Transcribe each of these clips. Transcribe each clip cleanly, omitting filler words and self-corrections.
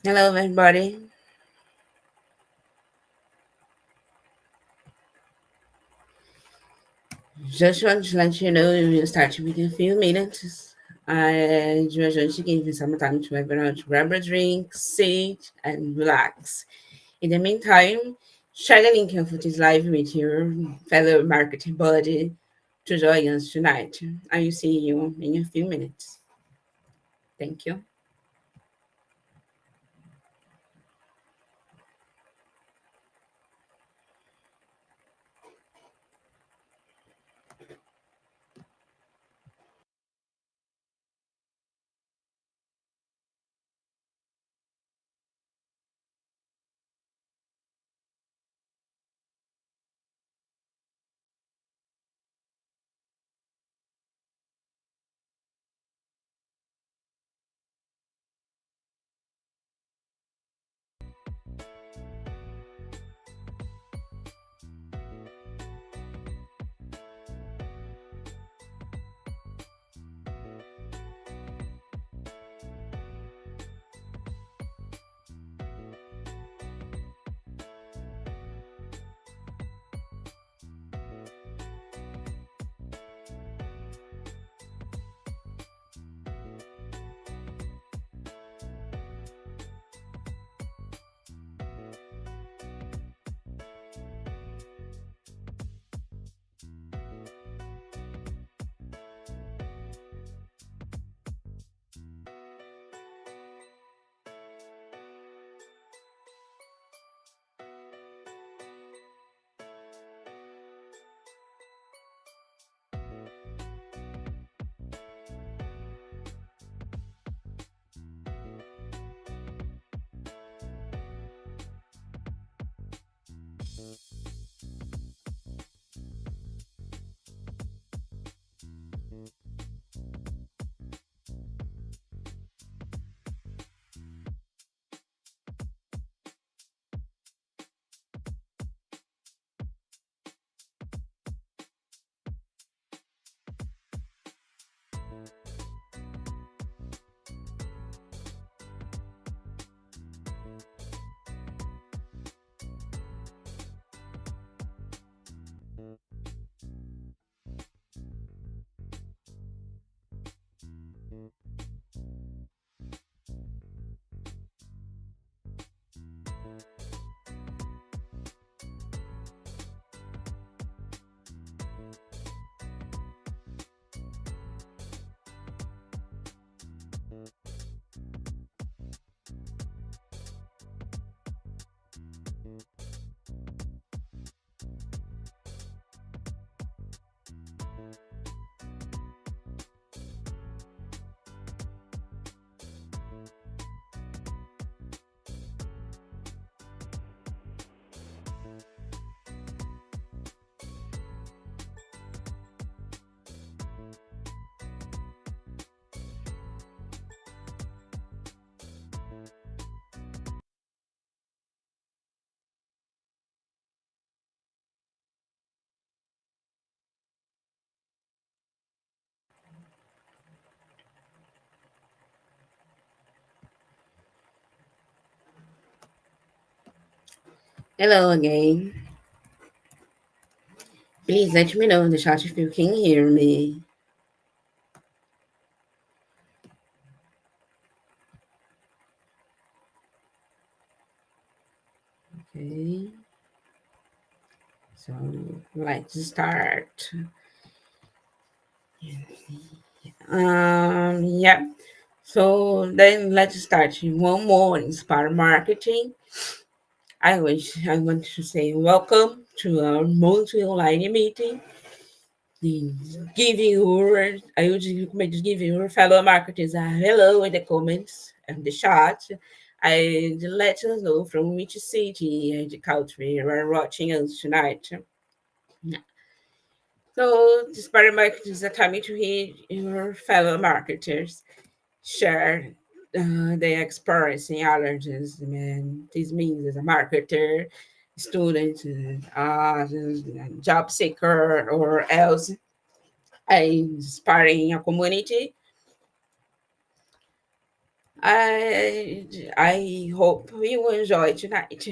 Hello, everybody. Just want to let you know we will start within a few minutes. I just to give you some time to everyone to grab a drink, sit, and relax. In the meantime, share the link of this live with your fellow marketing buddy to join us tonight. I will see you in a few minutes. Thank you. Hello again. Please let me know in the chat if you can hear me. Okay, so let's start. Yeah. So then let's start. One more Inspire Marketing. I want to say welcome to our monthly online meeting. Give your I would recommend to give your fellow marketers a hello in the comments and the chat. And let us know from which city and country you are watching us tonight. So Inspire Marketing is a time to hear your fellow marketers share their experience in allergies. And this means as a marketer, student, job seeker, or else inspiring a community. I hope you enjoy tonight.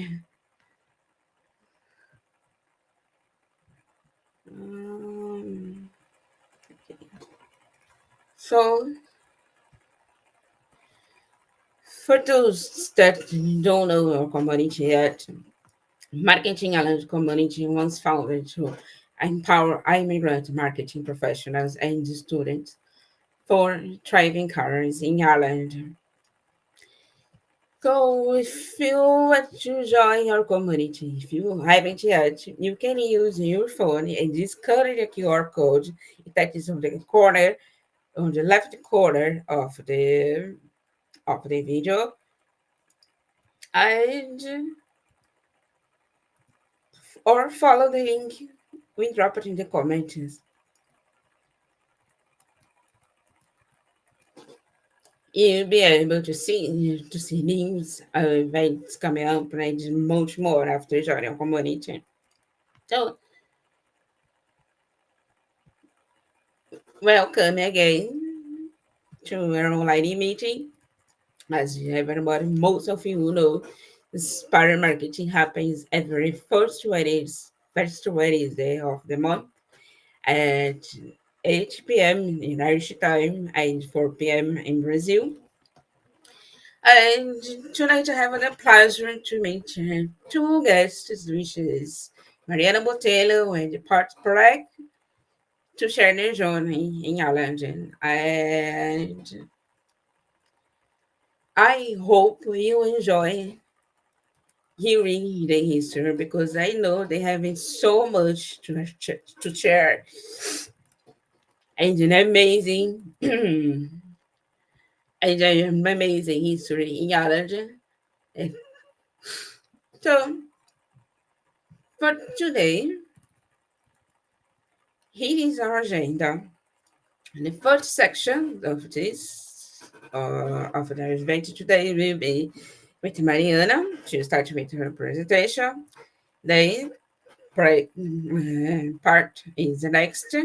Um, so, for those that don't know our community yet, Marketing Alliance community was founded to empower immigrant marketing professionals and students for thriving careers in Ireland. So if you want to join our community, if you haven't yet, you can use your phone and scan the QR code that is on the corner, on the left corner of the video, and or follow the link we drop it in the comments. You'll be able to see news, events coming up, and much more after joining our community. So welcome again to our online meeting. As everybody, most of you know, Inspire Marketing happens every first Wednesday of the month at 8 p.m. in Irish time and 4 p.m. in Brazil. And tonight I have the pleasure to meet two guests, which is Mariana Botelho and Parth, to share their journey in Ireland. And I hope you enjoy hearing the history because I know they have so much to share and an amazing and an amazing history in Ireland. And so for today, here is our agenda. And the first section of this of the event today will be with Mariana. She'll start with her presentation. Then part is the next.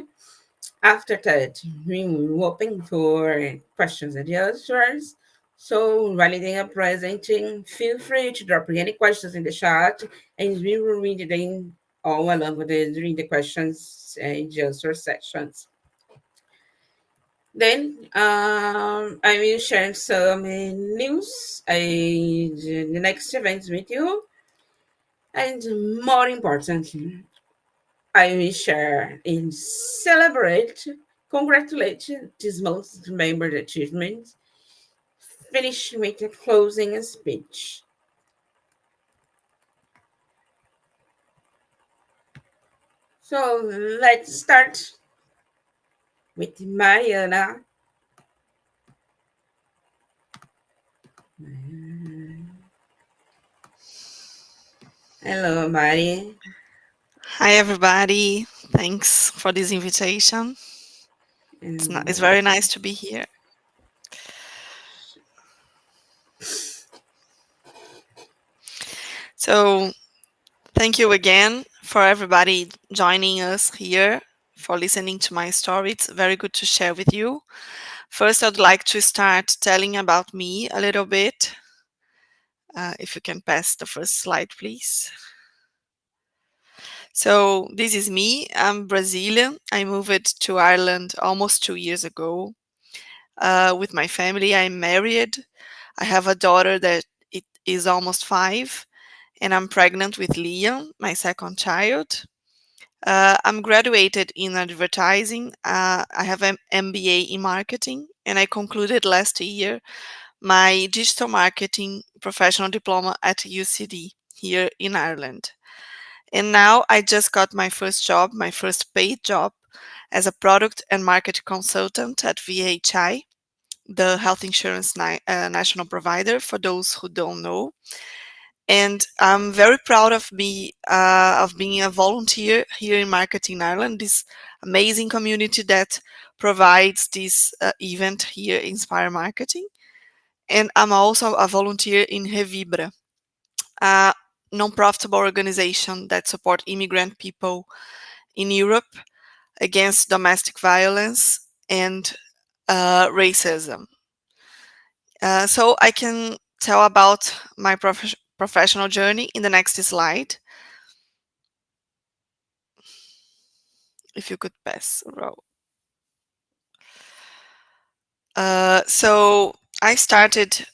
After that, we will open for questions and answers. So while they are presenting, feel free to drop any questions in the chat, and we will read them all along with during the questions and answer sections. Then I will share some news and the next events with you. And more importantly, I will share and celebrate, congratulate this most remembered achievement, finish with a closing speech. So let's start with Mariana. Hello, Mari. Hi, everybody. Thanks for this invitation. It's Um, very nice to be here. So, thank you again for everybody joining us here for listening to my story. It's very good to share with you. First, I'd like to start telling about me a little bit. If you can pass the first slide, please. So, this is me. I'm Brazilian. I moved to Ireland almost 2 years ago. With my family, I'm married. I have a daughter that it is almost 5, and I'm pregnant with Liam, my second child. I'm graduated in advertising. I have an MBA in marketing, and I concluded last year my digital marketing professional diploma at UCD here in Ireland. And now I just got my first job, my first paid job as a product and market consultant at VHI, the health insurance national provider, for those who don't know. And I'm very proud of being a volunteer here in Marketing Ireland, this amazing community that provides this event here, Inspire Marketing. And I'm also a volunteer in Revibra, a non-profitable organization that support immigrant people in Europe against domestic violence and racism. So I can tell about my professional journey in the next slide. If you could pass, row. So I started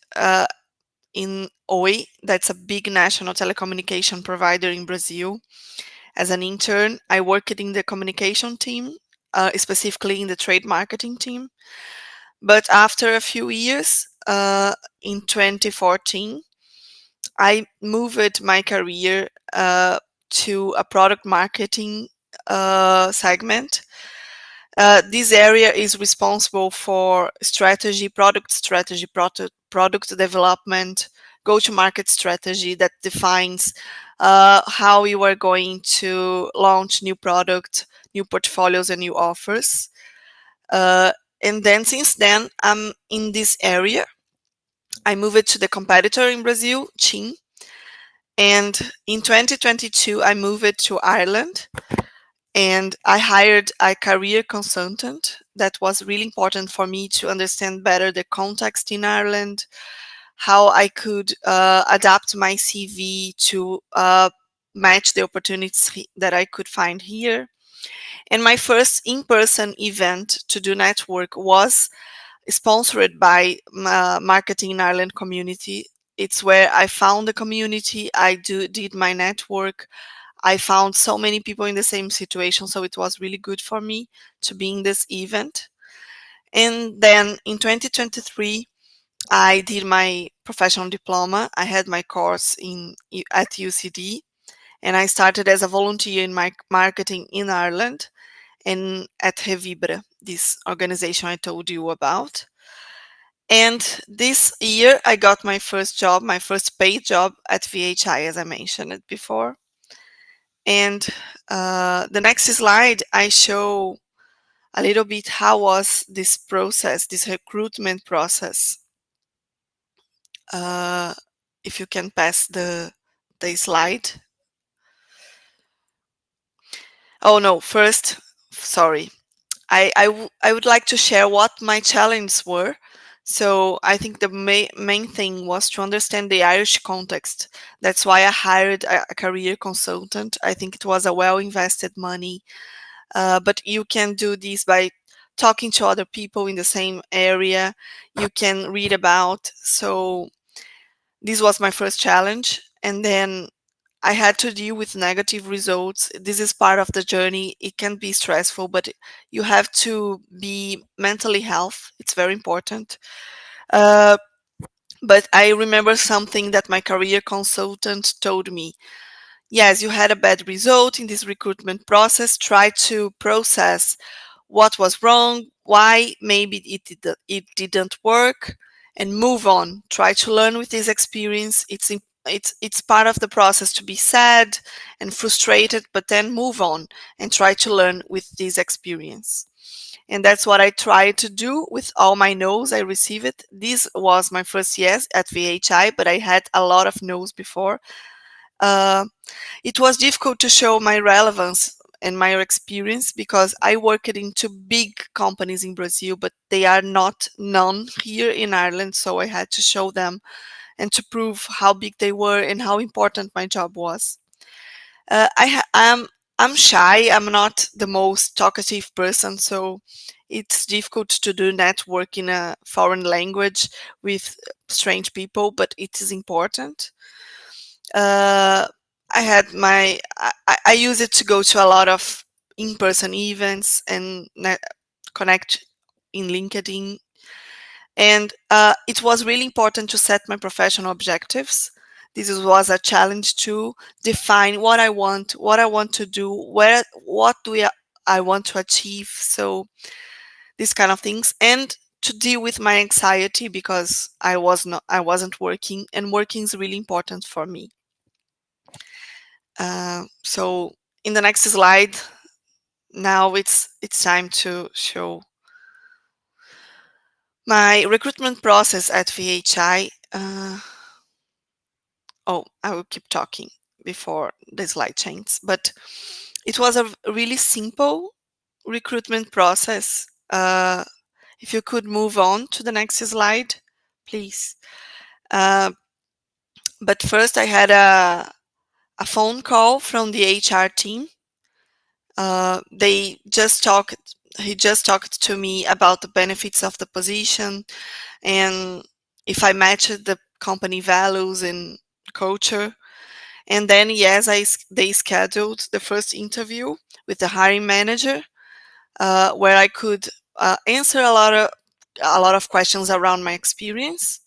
in Oi, that's a big national telecommunication provider in Brazil. As an intern, I worked in the communication team, specifically in the trade marketing team. But after a few years, in 2014, I moved my career to a product marketing segment. This area is responsible for strategy, product development, go-to-market strategy that defines how you are going to launch new products, new portfolios, and new offers. Uh, and then since then, I'm in this area. I moved to the competitor in Brazil, Chin, and in 2022, I moved to Ireland and I hired a career consultant. That was really important for me to understand better the context in Ireland, how I could adapt my CV to match the opportunities that I could find here. And my first in person event to do network was sponsored by Marketing in Ireland community. It's where I found the community, did my network, I found so many people in the same situation, so it was really good for me to be in this event. And then in 2023, I did my professional diploma. I had my course at UCD, and I started as a volunteer in my marketing in Ireland and at Revibra, this organization I told you about. And this year, I got my first job, my first paid job at VHI, as I mentioned it before. And the next slide, I show a little bit how was this process, this recruitment process. Uh, if you can pass the slide. Oh no, first, sorry. I would like to share what my challenges were. So I think the main thing was to understand the Irish context. That's why I hired a career consultant. I think it was a well invested money. But you can do this by talking to other people in the same area. You can read about. So this was my first challenge. And then I had to deal with negative results. This is part of the journey. It can be stressful, but you have to be mentally health. It's very important. Uh, but I remember something that my career consultant told me. Yes, you had a bad result in this recruitment process. Try to process what was wrong, why maybe it didn't work, and move on. Try to learn with this experience. It's part of the process to be sad and frustrated, but then move on and try to learn with this experience. And that's what I tried to do with all my no's I received. This was my first yes at VHI, but I had a lot of no's before. Uh, it was difficult to show my relevance and my experience because I worked in two big companies in Brazil, but they are not known here in Ireland. So I had to show them and to prove how big they were and how important my job was. I'm shy. I'm not the most talkative person, so it's difficult to do network in a foreign language with strange people, but it is important. uh, I had I use it to go to a lot of in-person events and connect in LinkedIn. And it was really important to set my professional objectives. Was a challenge to define what I want to do, what I want to achieve. So these kind of things, and to deal with my anxiety because I wasn't working, and working is really important for me. So in the next slide, now it's time to show my recruitment process at VHI. Oh, I will keep talking before the slide changes, but it was a really simple recruitment process. If you could move on to the next slide, please. Uh, but first, I had a phone call from the HR team. They just talked. He just talked to me about the benefits of the position and if I matched the company values and culture. And then, yes, they scheduled the first interview with the hiring manager, where I could answer a lot of questions around my experience.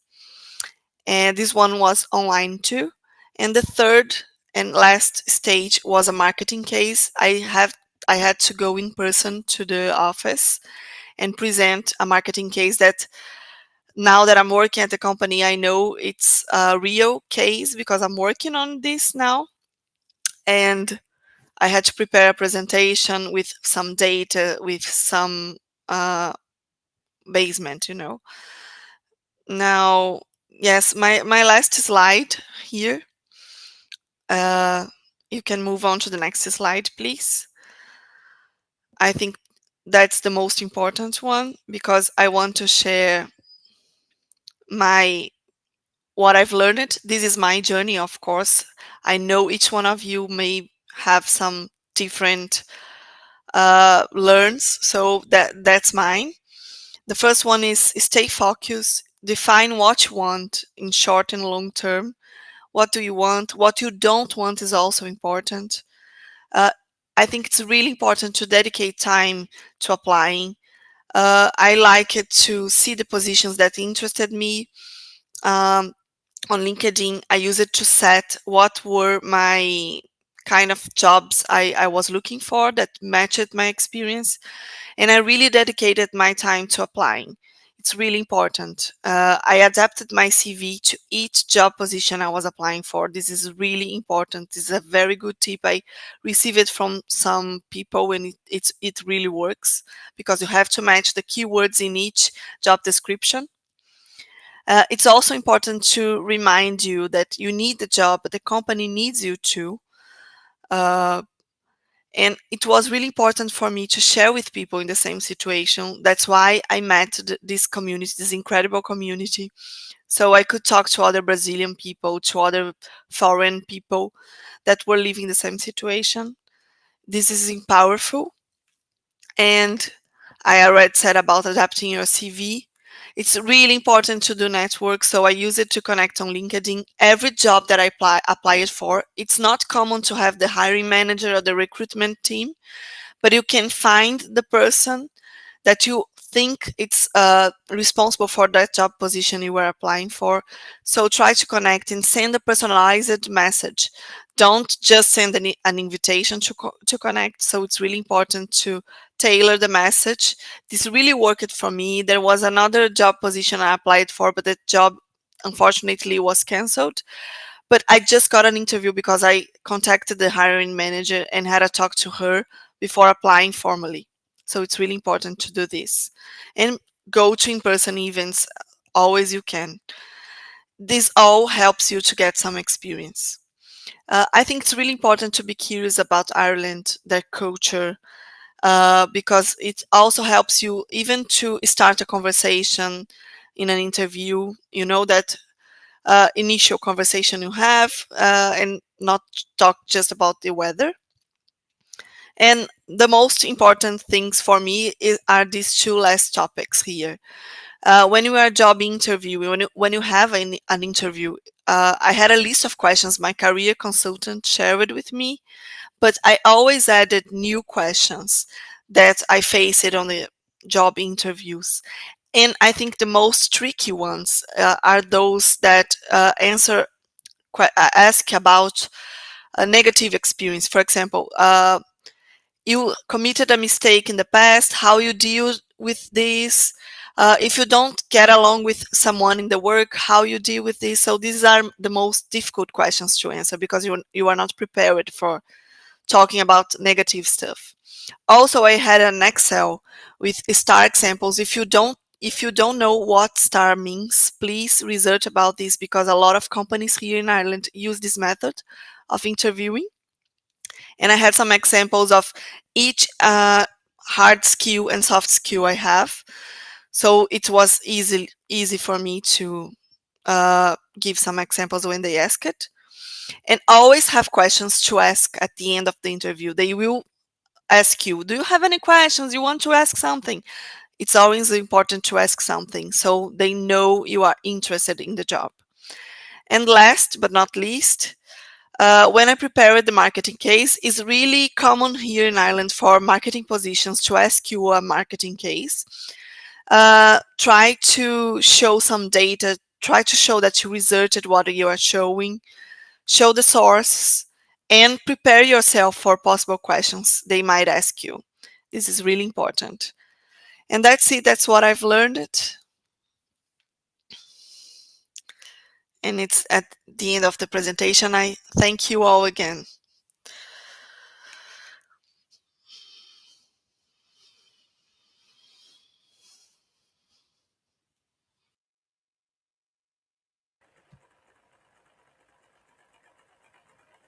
And this one was online too. And the third and last stage was a marketing case. I had to go in person to the office and present a marketing case that now that I'm working at the company, I know it's a real case because I'm working on this now. And I had to prepare a presentation with some data, with some uh, basement. Now, yes, my last slide here. Uh, you can move on to the next slide, please. I think that's the most important one because I want to share my what I've learned. This is my journey, of course. I know each one of you may have some different learns, so that's mine. The first one is stay focused. Define what you want in short and long term. What do you want? What you don't want is also important. Uh, I think it's really important to dedicate time to applying. I like it to see the positions that interested me. Um, on LinkedIn, I use it to set what were my kind of jobs I was looking for that matched my experience. And I really dedicated my time to applying. It's really important. I adapted my CV to each job position I was applying for. This is really important. This is a very good tip. I received it from some people and it really works because you have to match the keywords in each job description. It's also important to remind you that you need the job, but the company needs you too. Uh, and it was really important for me to share with people in the same situation. That's why I met this community, this incredible community. So I could talk to other Brazilian people, to other foreign people that were living the same situation. This is powerful. And I already said about adapting your CV. It's really important to do network, so I use it to connect on LinkedIn. Every job that I applied for, it's not common to have the hiring manager or the recruitment team, but you can find the person that you think it's responsible for that job position you were applying for. So try to connect and send a personalized message. Don't just send an invitation to connect. So it's really important to tailor the message. This really worked for me. There was another job position I applied for, but that job unfortunately was canceled. But I just got an interview because I contacted the hiring manager and had a talk to her before applying formally. So it's really important to do this. And go to in person events always you can. This all helps you to get some experience. I think it's really important to be curious about Ireland, their culture, because it also helps you even to start a conversation in an interview. You know that initial conversation you have and not talk just about the weather. And the most important things for me are these two last topics here. When you are job interviewing, when you have an interview, I had a list of questions my career consultant shared with me, but I always added new questions that I faced on the job interviews. And I think the most tricky ones are those that ask about a negative experience. For example, you committed a mistake in the past, how you deal with this. If you don't get along with someone in the work, how you deal with this. So these are the most difficult questions to answer because you are not prepared for talking about negative stuff. Also, I had an Excel with star examples. If you don't know what star means, please research about this because a lot of companies here in Ireland use this method of interviewing. And I had some examples of each hard skill and soft skill I have. So it was easy for me give some examples when they ask it, and always have questions to ask at the end of the interview. They will ask you, do you have any questions? You want to ask something? It's always important to ask something so they know you are interested in the job. And last but not least, when I prepared the marketing case, it's really common here in Ireland for marketing positions to ask you a marketing case. Try to show some data, try to show that you researched what you are showing, show the source, and prepare yourself for possible questions they might ask you. This is really important. And that's it, that's what I've learned. And it's at the end of the presentation. I thank you all again.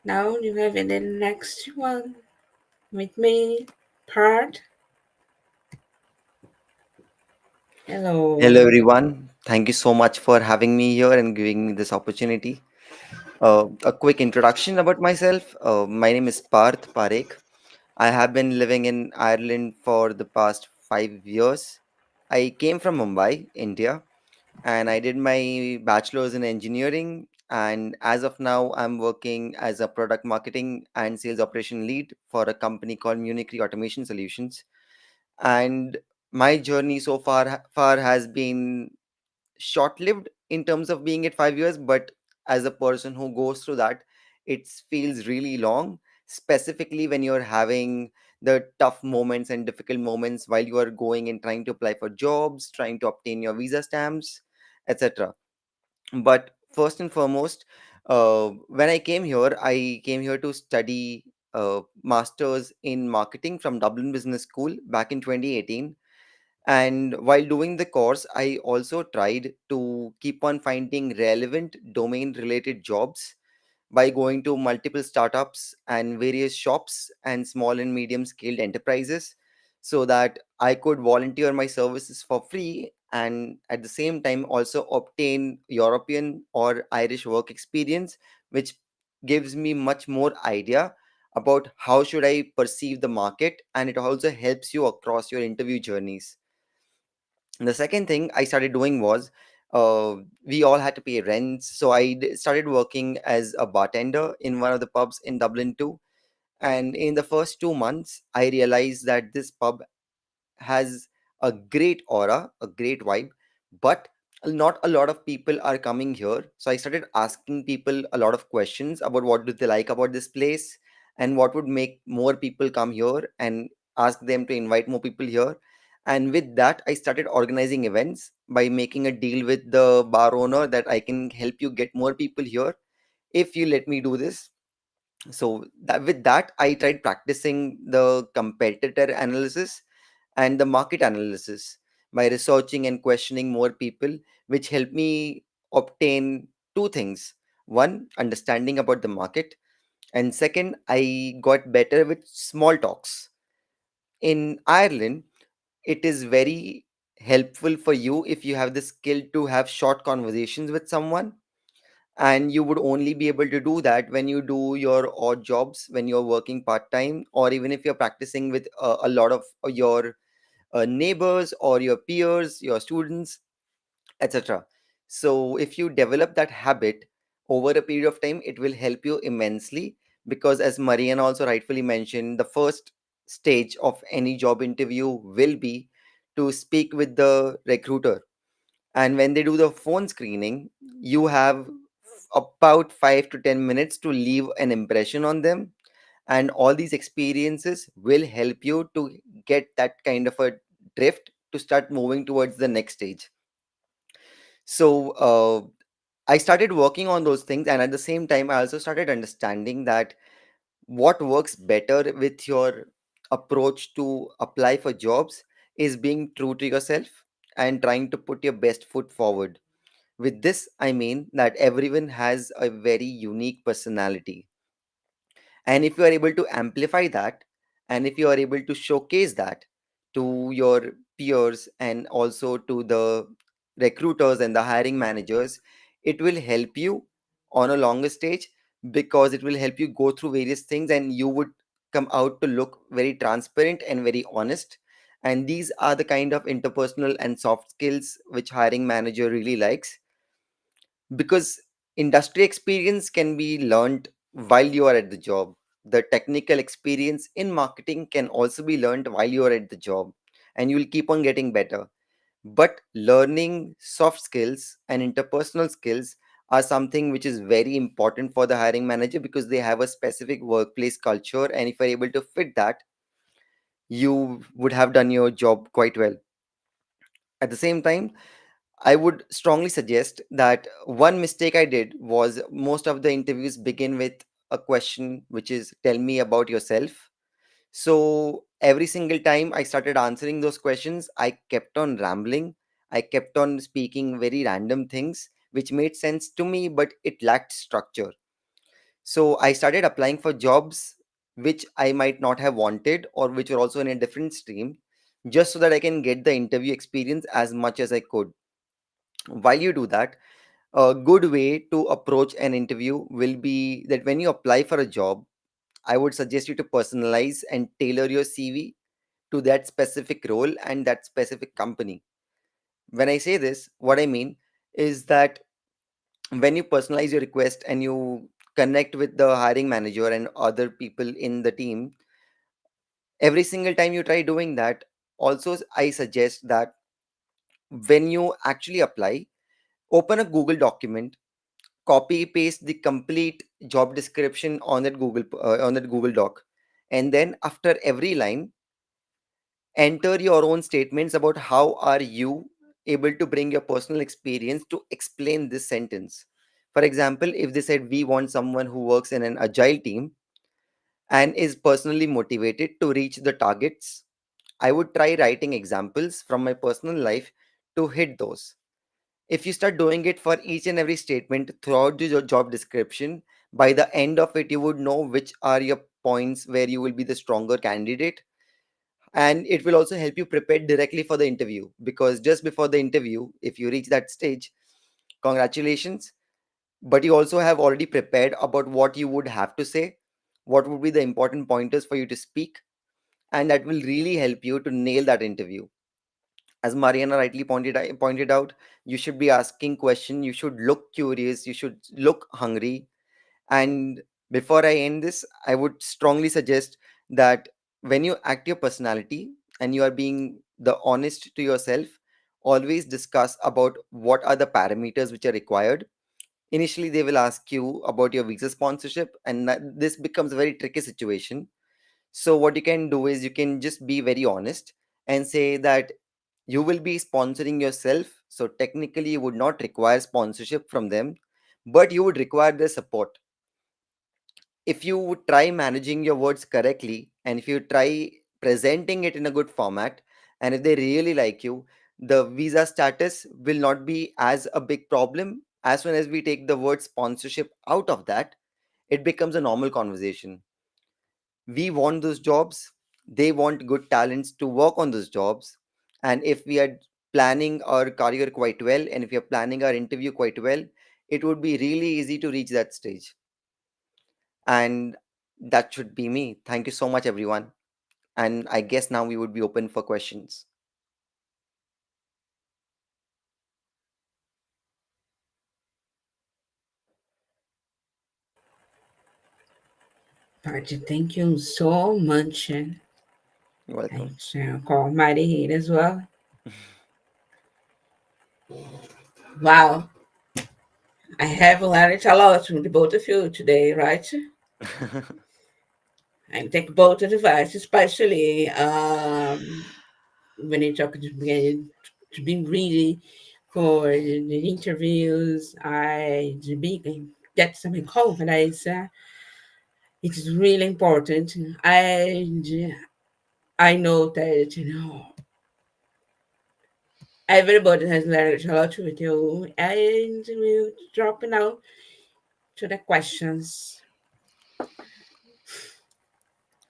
Now you have the next one with me, Parth. Hello, Hello. everyone. Thank you so much for having me here and giving me this opportunity. A quick introduction about myself. My name is Parth Parekh. I have been living in Ireland for the past 5 years. I came from Mumbai, India, and I did my bachelor's in engineering. And as of now, I'm working as a product marketing and sales operation lead for a company called Munich Automation Solutions. And my journey so far has been short lived in terms of being at 5 years, but as a person who goes through that, it feels really long, specifically when you're having the tough moments and difficult moments while you are going and trying to apply for jobs, trying to obtain your visa stamps, etc. But first and foremost, when I came here to study masters in marketing from Dublin Business School back in 2018. And while doing the course, I also tried to keep on finding relevant domain related jobs by going to multiple startups and various shops and small and medium scaled enterprises so that I could volunteer my services for free and at the same time also obtain European or Irish work experience, which gives me much more idea about how should I perceive the market, and it also helps you across your interview journeys. The second thing I started doing was we all had to pay rents. So started working as a bartender in one of the pubs in Dublin too. And in the first 2 months, I realized that this pub has a great aura, a great vibe, but not a lot of people are coming here. So I started asking people a lot of questions about what do they like about this place and what would make more people come here and ask them to invite more people here. And with that, I started organizing events by making a deal with the bar owner that I can help you get more people here if you let me do this. So with that, I tried practicing the competitor analysis and the market analysis by researching and questioning more people, which helped me obtain two things. One, understanding about the market, and second, I got better with small talks. In Ireland, it is very helpful for you if you have the skill to have short conversations with someone, and you would only be able to do that when you do your odd jobs, when you're working part time, or even if you're practicing with a lot of your neighbors or your peers, your students, etc. So, if you develop that habit over a period of time, it will help you immensely because, as Mariana also rightfully mentioned, the first stage of any job interview will be to speak with the recruiter. And when they do the phone screening, you have about 5 to 10 minutes to leave an impression on them, and all these experiences will help you to get that kind of a drift to start moving towards the next stage. So I started working on those things, and at the same time I also started understanding that what works better with your approach to apply for jobs is being true to yourself and trying to put your best foot forward. With this, I mean that everyone has a very unique personality, and if you are able to amplify that, and if you are able to showcase that to your peers and also to the recruiters and the hiring managers, it will help you on a longer stage, because it will help you go through various things and you would come out to look very transparent and very honest. And these are the kind of interpersonal and soft skills which hiring manager really likes, because industry experience can be learned while you are at the job. The technical experience in marketing can also be learned while you are at the job, and you will keep on getting better. But learning soft skills and interpersonal skills are something which is very important for the hiring manager, because they have a specific workplace culture, and if you're able to fit that, you would have done your job quite well. At the same time, I would strongly suggest that one mistake I did was most of the interviews begin with a question which is, tell me about yourself. So every single time I started answering those questions, I kept on rambling. I kept on speaking very random things which made sense to me, but it lacked structure. So I started applying for jobs which I might not have wanted, or which were also in a different stream, just so that I can get the interview experience as much as I could. While you do that, a good way to approach an interview will be that when you apply for a job, I would suggest you to personalize and tailor your CV to that specific role and that specific company. When I say this, what I mean is that when you personalize your request and you connect with the hiring manager and other people in the team, every single time you try doing that, also I suggest that when you actually apply, open a Google document, copy paste the complete job description on that Google Doc, and then after every line, enter your own statements about how are you able to bring your personal experience to explain this sentence. For example, if they said we want someone who works in an agile team and is personally motivated to reach the targets, I would try writing examples from my personal life to hit those. If you start doing it for each and every statement throughout your job description, by the end of it, you would know which are your points where you will be the stronger candidate. And it will also help you prepare directly for the interview, because just before the interview, if you reach that stage, congratulations. But you also have already prepared about what you would have to say, what would be the important pointers for you to speak, and that will really help you to nail that interview. As Mariana rightly pointed out, you should be asking questions, you should look curious, you should look hungry. And before I end this, I would strongly suggest that when you act your personality and you are being the honest to yourself, always discuss about what are the parameters which are required. Initially they will ask you about your visa sponsorship, and this becomes a very tricky situation. So what you can do is you can just be very honest and say that you will be sponsoring yourself. So technically, you would not require sponsorship from them, but you would require their support. If you would try managing your words correctly, and if you try presenting it in a good format, and if they really like you, the visa status will not be as a big problem. As soon as we take the word sponsorship out of that, it becomes a normal conversation. We want those jobs, they want good talents to work on those jobs. And if we are planning our career quite well, and if we are planning our interview quite well, it would be really easy to reach that stage. And that should be me. Thank you so much, everyone. And I guess now we would be open for questions. Parth, thank you so much. You're welcome. Thanks, call Mighty Heat as well. Wow, I have learned a lot from the both of you today, right? I take both advice, especially when you're talking to be ready for the interviews. To be get some confidence. It is really important. I know that everybody has learned a lot with you, and we'll drop now to the questions.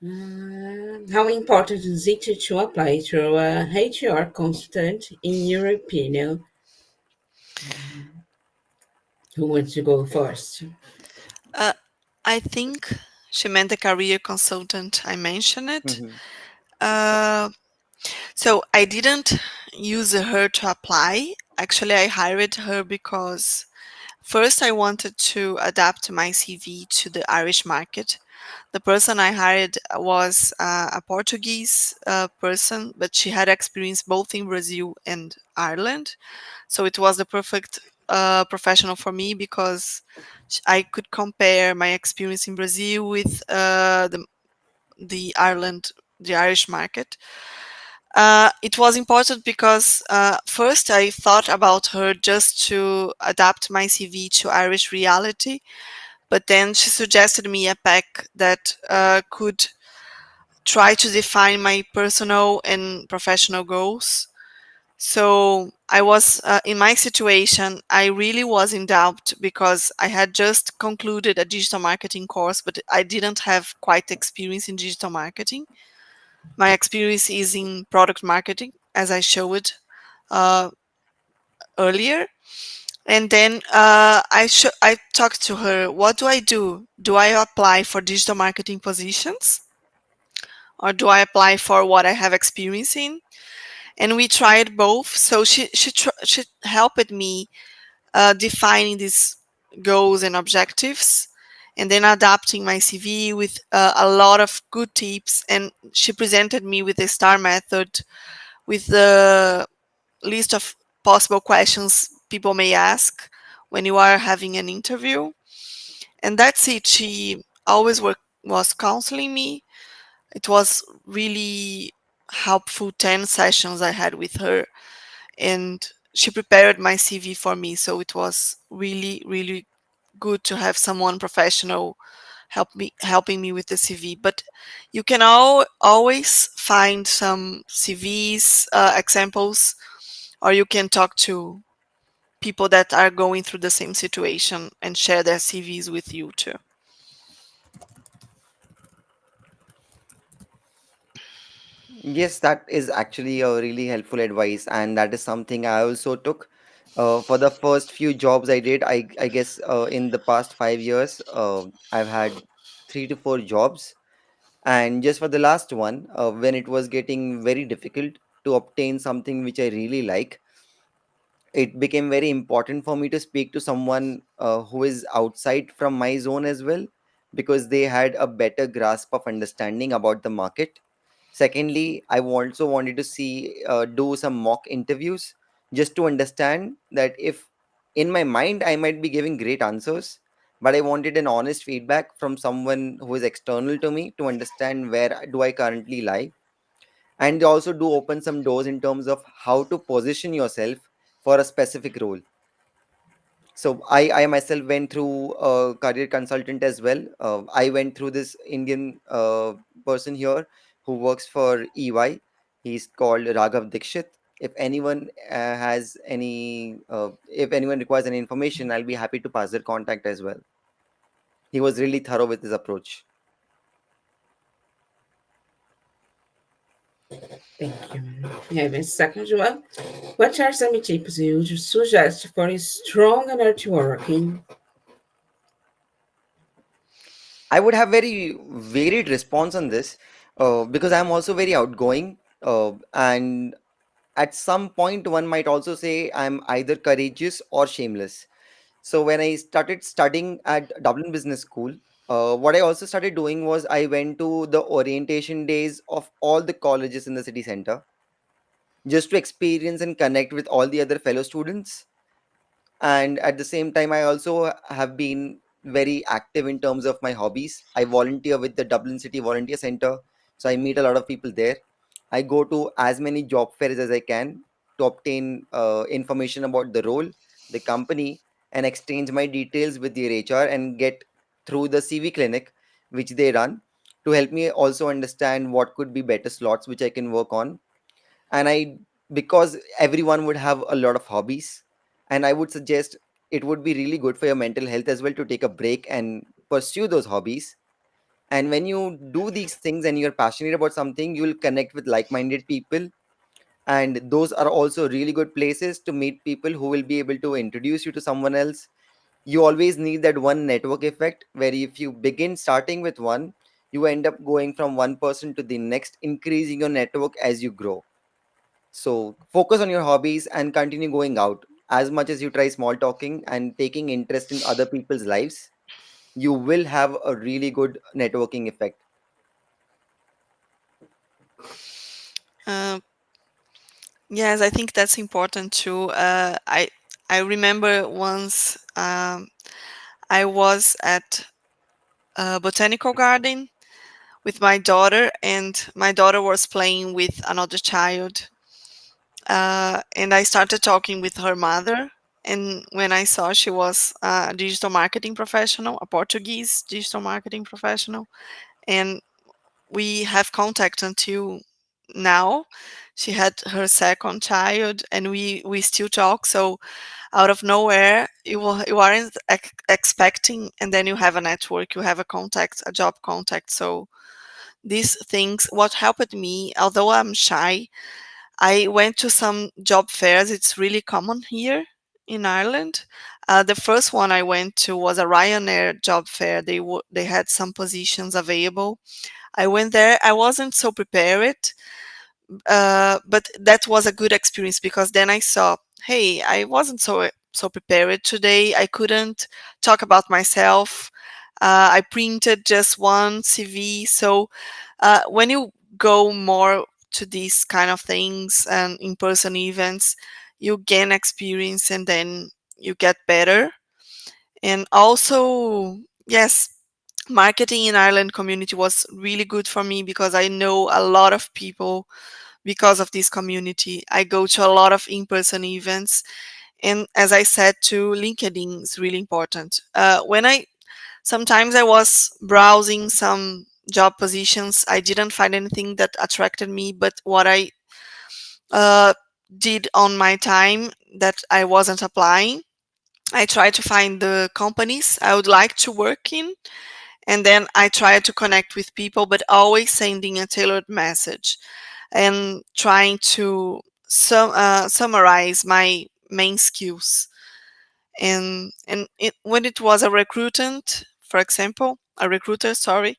How important is it to apply to a HR consultant, in your opinion? Who wants to go first? Uh, I think she meant the career consultant. I mentioned it. Mhm. Uh, so I didn't use her to apply. Actually, I hired her because first I wanted to adapt my CV to the Irish market. The person I hired was a Portuguese person, but she had experience both in Brazil and Ireland. So it was the perfect professional for me because I could compare my experience in Brazil with the Ireland, the Irish market. It was important because first I thought about her just to adapt my CV to Irish reality, but then she suggested me a pack that could try to define my personal and professional goals. So I was in my situation, I really was in doubt because I had just concluded a digital marketing course, but I didn't have quite experience in digital marketing. My experience is in product marketing, as I showed uh, earlier. And then I talked to her. What do I do? Do I apply for digital marketing positions, or do I apply for what I have experience in? And we tried both. So she helped me defining these goals and objectives, and then adapting my CV with a lot of good tips. And she presented me with the STAR method, with the list of possible questions people may ask when you are having an interview. And that's it. She always was counseling me. It was really helpful 10 sessions I had with her, and she prepared my CV for me. So it was really, really good to have someone professional helping me with the CV. But you can always find some CVs examples, or you can talk to people that are going through the same situation and share their CVs with you too. Yes, that is actually a really helpful advice, and that is something I also took. For the first few jobs I did, I guess in the past 5 years, I've had 3 to 4 jobs, and just for the last one, when it was getting very difficult to obtain something which I really like, it became very important for me to speak to someone who is outside from my zone as well, because they had a better grasp of understanding about the market. Secondly, I also wanted to see do some mock interviews just to understand that if in my mind I might be giving great answers, but I wanted an honest feedback from someone who is external to me to understand where do I currently lie. And they also do open some doors in terms of how to position yourself for a specific role. So I myself went through a career consultant as well. I went through this Indian person here who works for EY. He's called Raghav Dikshit. If anyone if anyone requires any information, I'll be happy to pass their contact as well. He was really thorough with his approach. Thank you. We have a second one. What are some tips you would suggest for a strong networking? I would have very varied response on this because I'm also very outgoing, and at some point one might also say I'm either courageous or shameless. So when I started studying at Dublin Business School, what I also started doing was I went to the orientation days of all the colleges in the city center just to experience and connect with all the other fellow students. And at the same time, I also have been very active in terms of my hobbies. I volunteer with the Dublin City Volunteer Center, so I meet a lot of people there. I go to as many job fairs as I can to obtain information about the role, the company, and exchange my details with their HR and get through the CV clinic which they run to help me also understand what could be better slots which I can work on. And I, because everyone would have a lot of hobbies, and I would suggest it would be really good for your mental health as well to take a break and pursue those hobbies. And when you do these things and you're passionate about something, you will connect with like-minded people, and those are also really good places to meet people who will be able to introduce you to someone else, You always need that one network effect where if you begin starting with one, you end up going from one person to the next, increasing your network as you grow. So focus on your hobbies and continue going out. As much as you try small talking and taking interest in other people's lives, you will have a really good networking effect. Uh, yes, I think that's important too. I remember once I was at a botanical garden with my daughter, and my daughter was playing with another child. And I started talking with her mother. And when I saw she was a digital marketing professional, a Portuguese digital marketing professional, and we have contact until now. She had her second child, and we still talk. So out of nowhere, you aren't expecting, and then you have a network, you have a contact, a job contact. So these things, what helped me, although I'm shy, I went to some job fairs. It's really common here in Ireland. The first one I went to was a Ryanair job fair. They had some positions available. I went there. I wasn't so prepared, but that was a good experience because then I saw, hey, I wasn't so prepared today. I couldn't talk about myself. I printed just one CV. So when you go more to these kind of things and in-person events, you gain experience and then you get better. And also, yes, marketing in Ireland community was really good for me because I know a lot of people because of this community. I go to a lot of in-person events, and as I said, to LinkedIn is really important. When I sometimes I was browsing some job positions, I didn't find anything that attracted me, but what I uh, did on my time that I wasn't applying, I tried to find the companies I would like to work in, and then I tried to connect with people, but always sending a tailored message and trying to summarize my main skills. And when it was a recruitant, for example, a recruiter, sorry,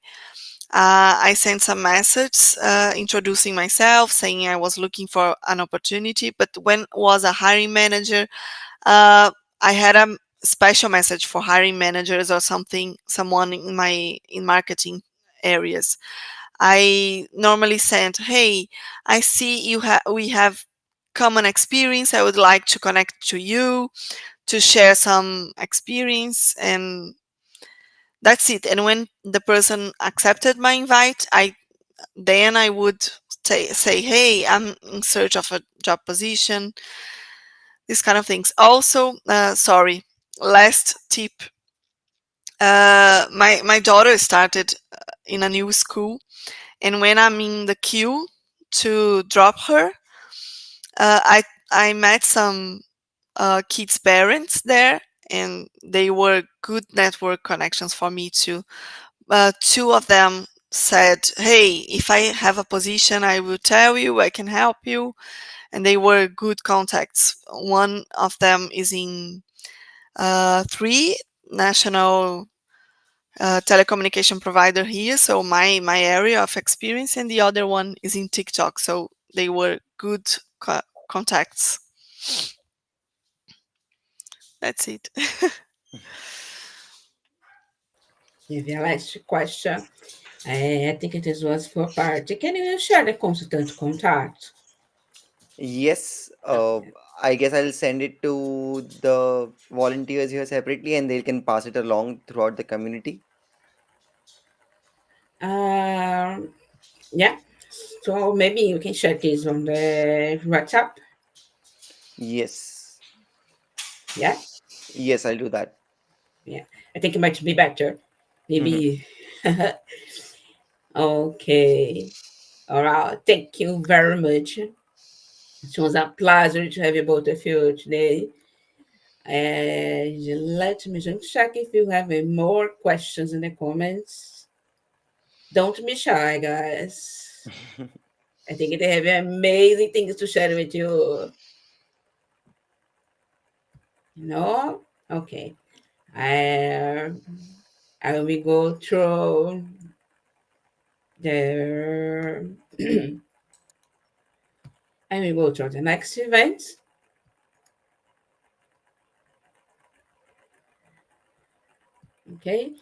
I sent some message introducing myself, saying I was looking for an opportunity. But when was a hiring manager, uh, I had a special message for hiring managers or something, someone in marketing areas. I normally send, "Hey, I see we have common experience. I would like to connect to you to share some experience," and that's it. And when the person accepted my invite, I would say, "Hey, I'm in search of a job position." These kind of things. Also, sorry, last tip. My daughter started in a new school, and when I'm in the queue to drop her, uh, I I met some kids' parents there, and they were good network connections for me too. Two of them said, "Hey, if I have a position, I will tell you. I can help you," and they were good contacts. One of them is in three national telecommunication provider here, so my area of experience, and the other one is in TikTok. So they were good contacts. That's it. Maybe a last question. I think it is was for Parth. Can you share the consultant contact? Yes, I guess I'll send it to the volunteers here separately and they can pass it along throughout the community. Um, yeah. So maybe you can share this on the WhatsApp. Yes, Yeah. yes, I'll do that. Yeah. I think it might be better. Mhm. Maybe. Okay. All right. Thank you very much. It was a pleasure to have you both of you today. And let me just check if you have any more questions in the comments. Don't be shy, guys. I think they have amazing things to share with you. No? Okay. Uh, I will go through the I will go through the next event. Okay,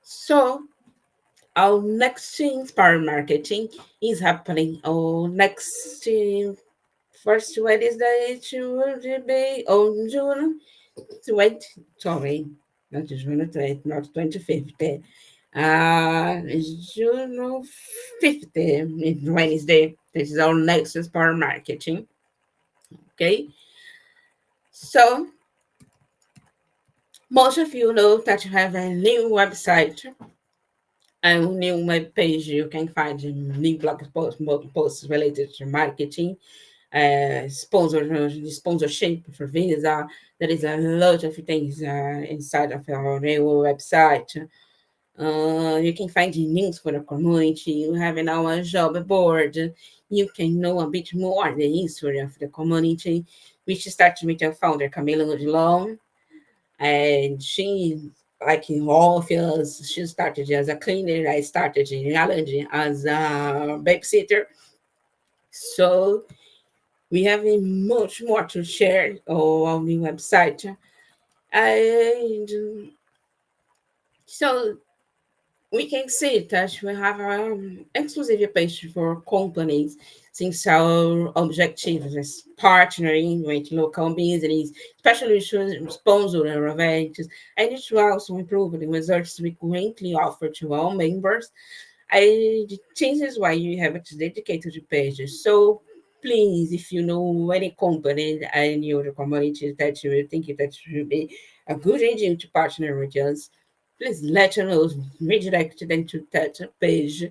so our next Inspire Marketing is happening on next first Wednesday to be on June 20, sorry, not June 20, not 25th. June 5th, Wednesday. This is our next Inspire Marketing. Okay, so most of you know that you have a new website and new web page. You can find new posts related to marketing, sponsorship for Visa. There is a lot of things inside of our new website. You can find links for the community. You have now a job board. You can know a bit more the history of the community, which starts with our founder, Camila Odilon. And she, like in all of us, she started as a cleaner. I started in reality as a babysitter. So we have much more to share on the website. And so we can see that we have an exclusive page for companies since our objective is partnering with local business, especially to sponsor our events, and to also improve the results we currently offer to our members. I this is why you have to dedicate to the pages. So please, if you know any company and your community that you think that should be a good idea to partner with us, please let us know, redirect them to that page.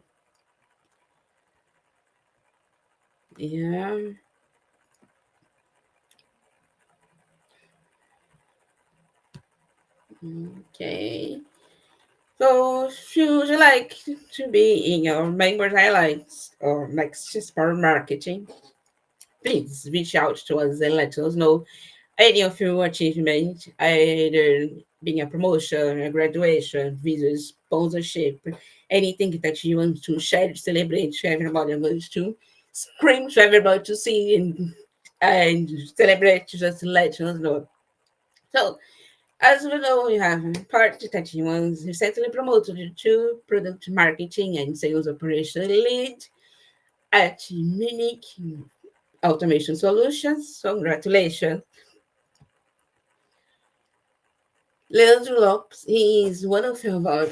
Yeah. Okay. So if you would like to be in your members highlights or next for marketing, please reach out to us and let us know any of your achievement, either being a promotion, a graduation, visa sponsorship, anything that you want to share, celebrate to everybody wants to scream to everybody to see and celebrate, just let us know. So as we know, we have Parth that he was recently promoted to product marketing and sales operation lead at Munich Automation Solutions. So congratulations. Leandro Lopes, he is one of our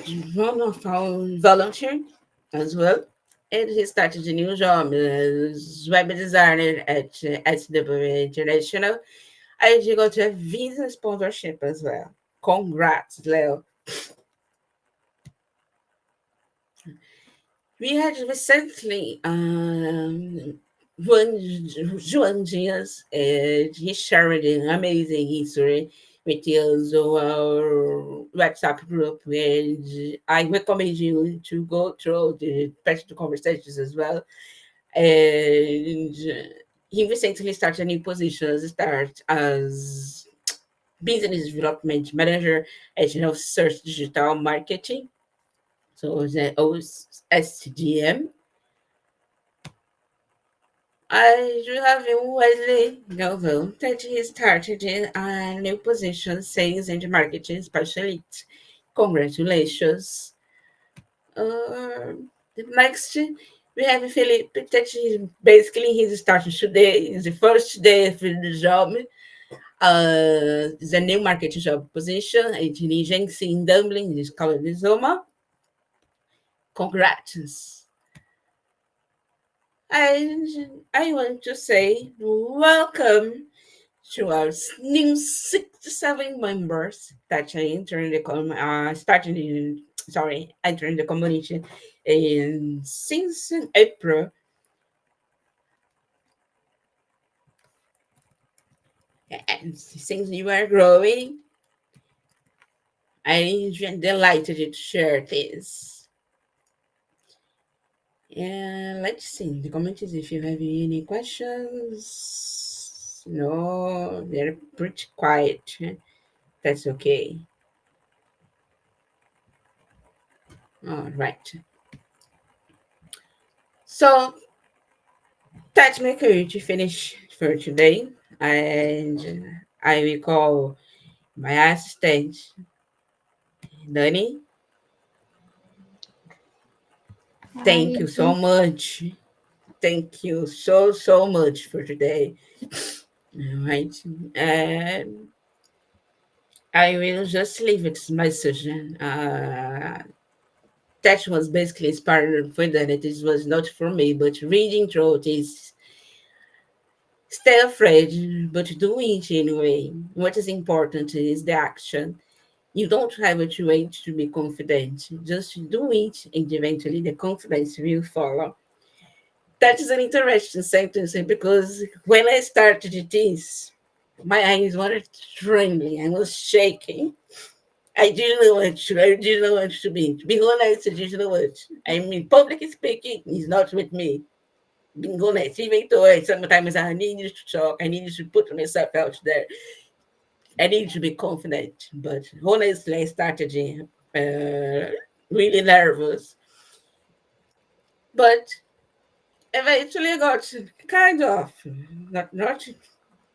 volunteers as well. And he started a new job as web designer at SW International. And he got a visa sponsorship as well. Congrats, Leo. We had recently Juan Diaz, and he shared an amazing history with us on our WhatsApp group, and I recommend you to go through the personal conversations as well. And he recently started a new position, start as business development manager at Search Digital Marketing, so the OSDM. I do have a Wesley Galvão that he started in a new position, sales and marketing specialist. Congratulations. Uh, the next, we have Felipe that is basically he's starting today. It's the first day of the job. It's a new marketing job position, intelligence in Dublin, in Escola de Zoma. Congrats. And I want to say welcome to our new 67 members that are entering starting in, sorry, entering the community in since April. And since you are growing, I'm delighted to share this. And let's see the comments if you have any questions. No, they're pretty quiet. That's okay. All right. So that's my courage finish for today. And I will call my assistant, Danny. Thank Hi. you so much. Thank you so much for today. All right. And I will just leave it message. That was basically inspired for that. It was not for me, but reading through it is stay afraid, but do it anyway. What is important is the action. You don't have to wait to be confident. Just do it, and eventually the confidence will follow. That is an interesting sentence because when I started this, my eyes were trembling. I was shaking. I didn't know what to. I didn't know what to be. To be honest, I didn't know what. I mean, public speaking is not with me. Being honest, even though sometimes I need to talk, I need to put myself out there. I need to be confident. But honestly, I started really nervous. But eventually, I got kind of not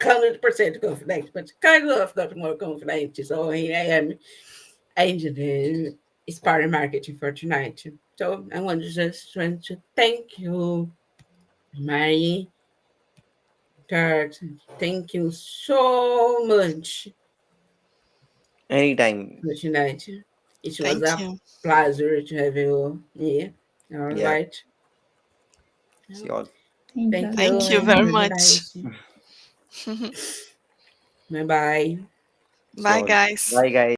100% confident, but kind of got more confident. So here I am into the Inspire marketing for tonight. So I want to just want to thank you, Mary. Third, thank you so much Anytime. for tonight. It was Thank a you. pleasure to have you here. All Yeah. right. See you all. Thank you Thank as you Thank you and well. very have a much. nice bye bye. See you Bye, all. guys. Bye, guys.